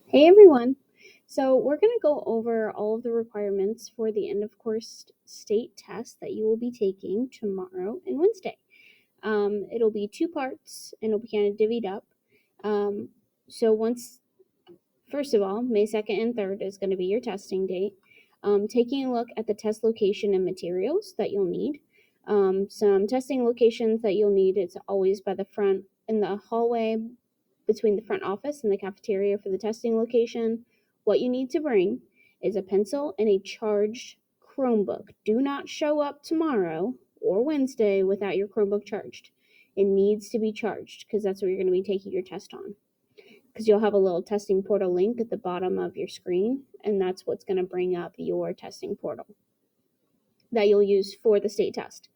Hey everyone! So we're going to go over all of the requirements for the end of course state test that you will be taking tomorrow and Wednesday. It'll be two parts and it'll be kind of divvied up. First of all, May 2nd and 3rd is going to be your testing date. Taking a look at the test location and materials that you'll need. Some testing locations that you'll need, it's always by the front in the hallway between the front office and the cafeteria for the testing location. What you need to bring is a pencil and a charged Chromebook. Do not show up tomorrow or Wednesday without your Chromebook charged. It needs to be charged because that's what you're going to be taking your test on. Because you'll have a little testing portal link at the bottom of your screen, and that's what's going to bring up your testing portal that you'll use for the state test.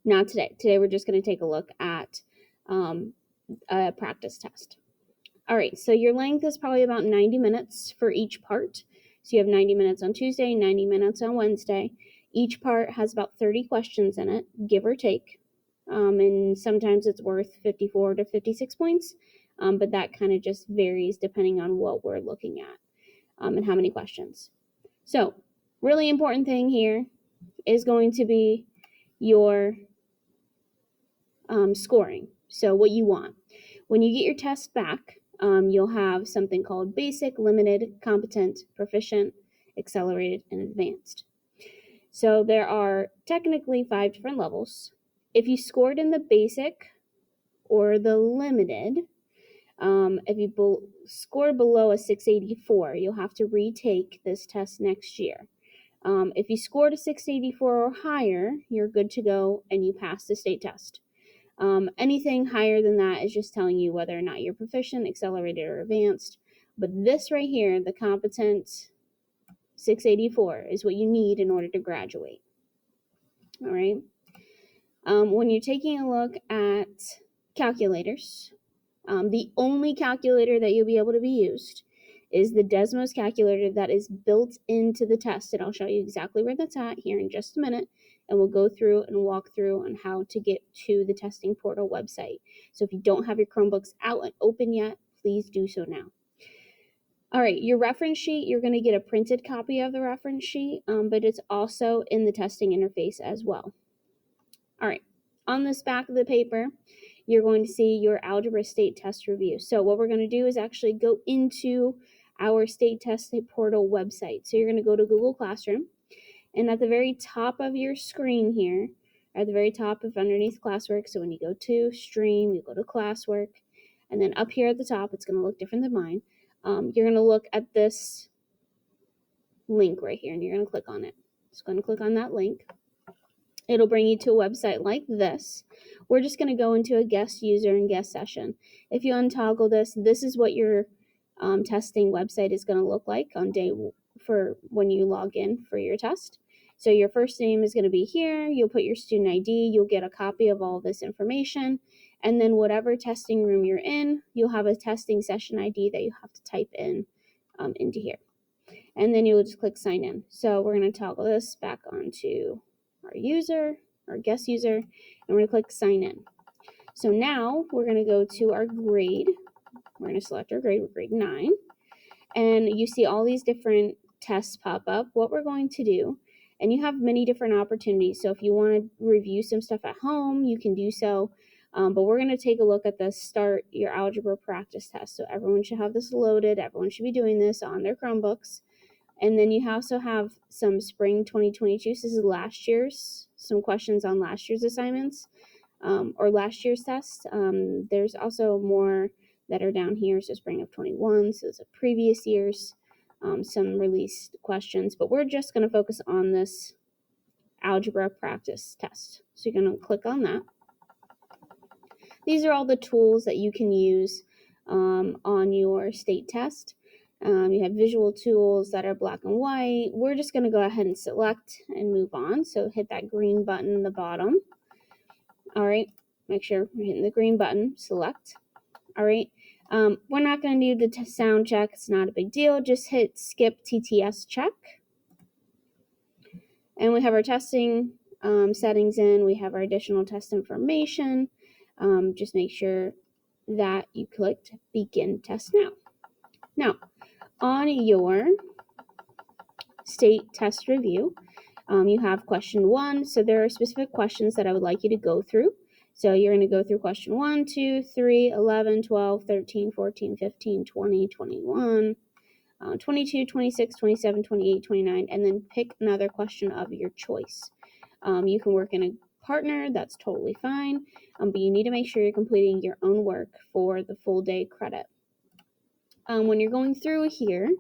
Not today. Today we're just going to take a look at a practice test. All right, so your length is probably about 90 minutes for each part. So you have 90 minutes on Tuesday, 90 minutes on Wednesday. Each part has about 30 questions in it, give or take. And sometimes it's worth 54 to 56 points, but that kind of just varies depending on what we're looking at and how many questions. So, really important thing here is going to be your scoring. So what you want. When you get your test back, you'll have something called basic, limited, competent, proficient, accelerated, and advanced. So there are technically 5 different levels. If you scored in the basic or the limited, if you scored below a 684, you'll have to retake this test next year. If you scored a 684 or higher, you're good to go and you pass the state test. Anything higher than that is just telling you whether or not you're proficient, accelerated, or advanced. But this right here, the competent 684, is what you need in order to graduate. All right. When you're taking a look at calculators, the only calculator that you'll be able to be used is the Desmos calculator that is built into the test. And I'll show you exactly where that's at here in just a minute. And we'll go through and walk through on how to get to the testing portal website. So if you don't have your Chromebooks out and open yet, please do so now. All right, your reference sheet, you're going to get a printed copy of the reference sheet, but it's also in the testing interface as well. All right, on this back of the paper, you're going to see your algebra state test review. So what we're going to do is actually go into our state test portal website. So you're going to go to Google Classroom, and at the very top of your screen here, at the very top of underneath classwork, so when you go to stream, you go to classwork, and then up here at the top, it's going to look different than mine. You're going to look at this link right here, and you're going to click on it. Just going to click on that link. It'll bring you to a website like this. We're just going to go into a guest user and guest session. If you untoggle this, this is what your testing website is going to look like on day for when you log in for your test. So your first name is going to be here. You'll put your student ID. You'll get a copy of all this information. And then whatever testing room you're in, you'll have a testing session ID that you have to type in into here. And then you'll just click sign in. So we're going to toggle this back onto our user, our guest user, and we're going to click sign in. So now we're going to go to our grade. We're going to select our grade. We're grade 9. And you see all these different tests pop up. What we're going to do, and you have many different opportunities. So if you want to review some stuff at home, you can do so. But we're going to take a look at the start your algebra practice test. So everyone should have this loaded. Everyone should be doing this on their Chromebooks. And then you also have some spring 2022. So this is last year's, some questions on last year's assignments or last year's test. There's also more that are down here. So spring of 21. So it's a previous year's, some released questions. But we're just going to focus on this algebra practice test. So you're going to click on that. These are all the tools that you can use on your state test. You have visual tools that are black and white. We're just going to go ahead and select and move on. So hit that green button in the bottom. All right, make sure we're hitting the green button, select. All right, we're not going to do the sound check. It's not a big deal. Just hit skip TTS check. And we have our testing settings in. We have our additional test information. Just make sure that you clicked begin test now. Now, on your state test review, you have question 1. So there are specific questions that I would like you to go through. So you're going to go through question 1, 2, 3, 11, 12, 13, 14, 15, 20, 21, 22, 26, 27, 28, 29, and then pick another question of your choice. You can work in a partner, that's totally fine, but you need to make sure you're completing your own work for the full day credit. When you're going through here,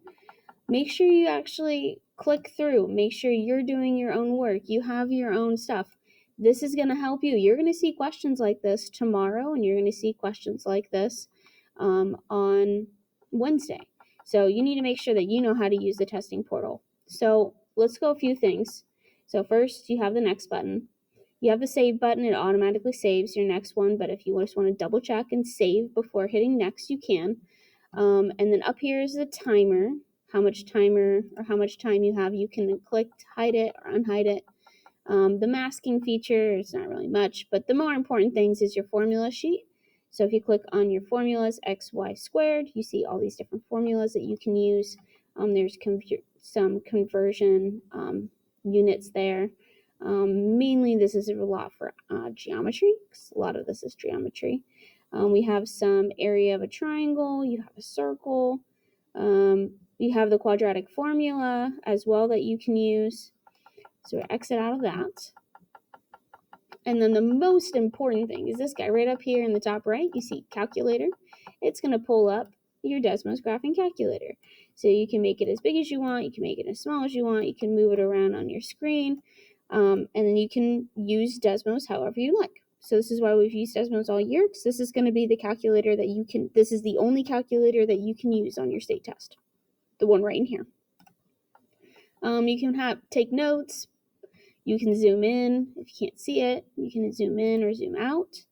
make sure you actually click through. Make sure you're doing your own work. You have your own stuff. This is going to help you. You're going to see questions like this tomorrow, and you're going to see questions like this on Wednesday. So you need to make sure that you know how to use the testing portal. So let's go a few things. So first, you have the next button. You have the save button. It automatically saves your next one, but if you just want to double check and save before hitting next, you can. And then up here is the timer. How much time you have. You can click to hide it or unhide it. The masking feature is not really much, but the more important things is your formula sheet. So if you click on your formulas, x, y squared, you see all these different formulas that you can use. There's some conversion units there. Mainly this is a lot for geometry, because a lot of this is geometry. We have some area of a triangle, you have a circle, you have the quadratic formula as well that you can use. So we exit out of that. And then the most important thing is this guy right up here in the top right. You see calculator. It's going to pull up your Desmos graphing calculator. So you can make it as big as you want. You can make it as small as you want. You can move it around on your screen. And then you can use Desmos however you like. So this is why we've used Desmos all year, because this is going to be the calculator that you can, this is the only calculator that you can use on your state test. The one right in here. You can take notes. You can zoom in. If you can't see it, you can zoom in or zoom out.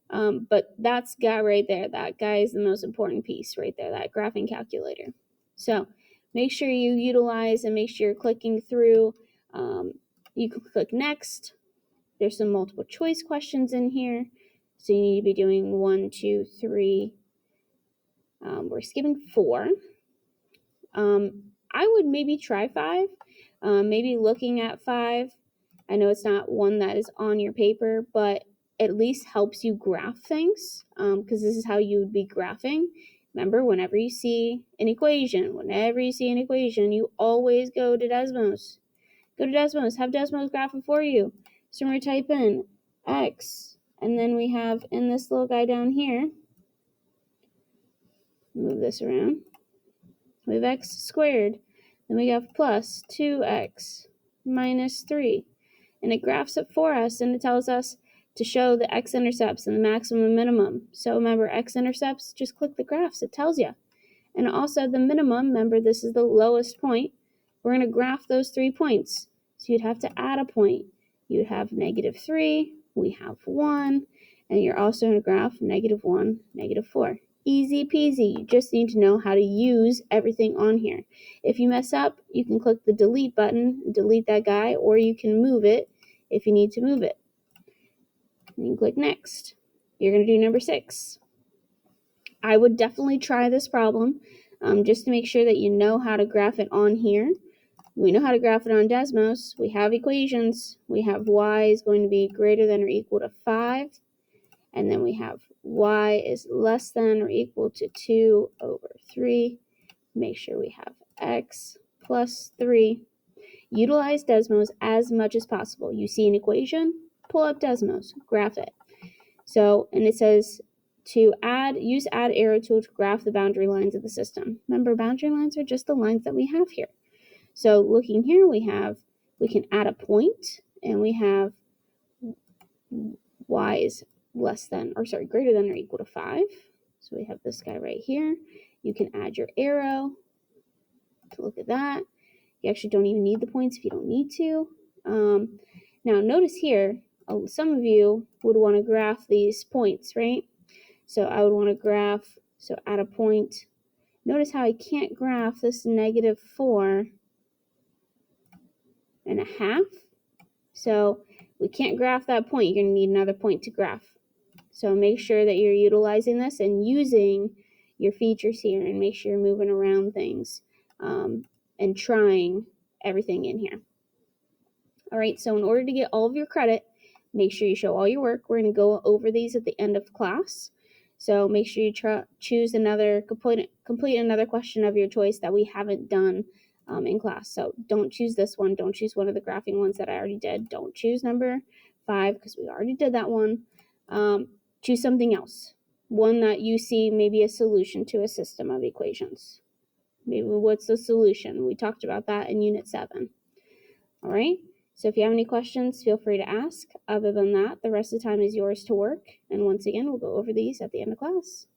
But that's guy right there. That guy is the most important piece right there, that graphing calculator. So make sure you utilize and make sure you're clicking through. You can click next. There's some multiple choice questions in here. So you need to be doing 1, 2, 3. We're skipping 4. I would maybe try 5. Maybe looking at 5. I know it's not one that is on your paper, but at least helps you graph things, because this is how you would be graphing. Remember, whenever you see an equation, you always go to Desmos. Go to Desmos. Have Desmos graph it for you. So we're going to type in x, and then we have in this little guy down here, move this around, we have x squared. Then we have plus 2x minus 3. And it graphs it for us, and it tells us to show the x-intercepts and the maximum and minimum. So remember, x-intercepts, just click the graphs. It tells you. And also the minimum, remember this is the lowest point. We're going to graph those 3 points. So you'd have to add a point. You'd have -3, we have 1, and you're also going to graph -1, -4. Easy peasy. You just need to know how to use everything on here. If you mess up, you can click the delete button, delete that guy, or you can move it if you need to move it. And you click next. You're going to do number 6. I would definitely try this problem just to make sure that you know how to graph it on here. We know how to graph it on Desmos. We have equations. We have y is going to be greater than or equal to 5. And then we have y is less than or equal to 2 over 3. Make sure we have x plus 3. Utilize Desmos as much as possible. You see an equation, pull up Desmos, graph it. So, and it says to use add arrow tool to graph the boundary lines of the system. Remember, boundary lines are just the lines that we have here. So looking here, we can add a point, and we have y is greater than or equal to 5. So we have this guy right here. You can add your arrow to look at that. You actually don't even need the points if you don't need to. Now notice here, some of you would want to graph these points, right? So I would want to graph, so add a point. Notice how I can't graph this -4.5. So we can't graph that point. You're going to need another point to graph. So make sure that you're utilizing this and using your features here and make sure you're moving around things and trying everything in here. All right, so in order to get all of your credit, make sure you show all your work. We're going to go over these at the end of class. So make sure you choose another, complete another question of your choice that we haven't done in class. So don't choose this one. Don't choose one of the graphing ones that I already did. Don't choose number 5 because we already did that one. Choose something else. One that you see maybe a solution to a system of equations. Maybe what's the solution? We talked about that in Unit 7. All right? So if you have any questions, feel free to ask. Other than that, the rest of the time is yours to work. And once again, we'll go over these at the end of class.